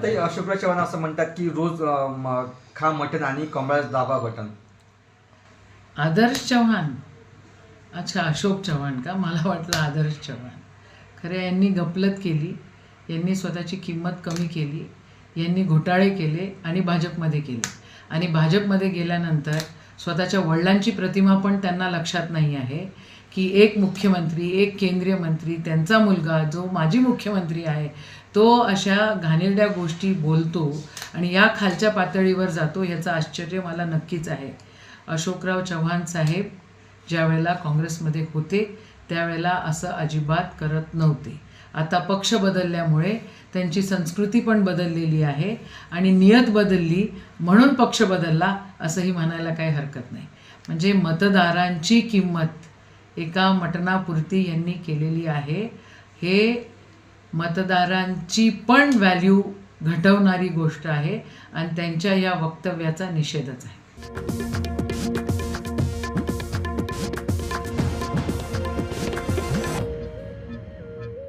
ताई अशोकराव चव्हाण असं म्हणतात की रोज खा मटण आणि कमळाच दाबा बटन. आदर्श चव्हाण, अच्छा अशोक चव्हाण का, मला वाटलं आदर्श चव्हाण. खरं यांनी गफलत केली, यांनी स्वतःची किंमत कमी केली, यांनी घोटाळे केले आणि भाजपमध्ये केले. आणि भाजपमध्ये गेल्यानंतर स्वतःच्या वडिलांची प्रतिमा पण त्यांना लक्षात नाही आहे की एक मुख्यमंत्री, एक केंद्रीय मंत्री, त्यांचा मुलगा जो माजी मुख्यमंत्री आहे तो अशा घाणेरड्या गोष्टी बोलतो आणि या खालच्या पातळीवर जातो, याचं आश्चर्य मला नक्कीच आहे. अशोकराव चव्हाण साहेब ज्यावेळेला काँग्रेसमध्ये होते त्यावेळेला असं अजिबात करत नव्हते. आता पक्ष बदलल्यामुळे त्यांची संस्कृती पण बदललेली आहे आणि नियत बदलली म्हणून पक्ष बदलला असंही म्हणायला काही हरकत नाही. म्हणजे मतदारांची किंमत एका मटणापुरती यांनी केलेली आहे. हे मतदारांची पण व्हॅल्यू घटवणारी गोष्ट आहे आणि त्यांच्या या वक्तव्याचा निषेधच आहे.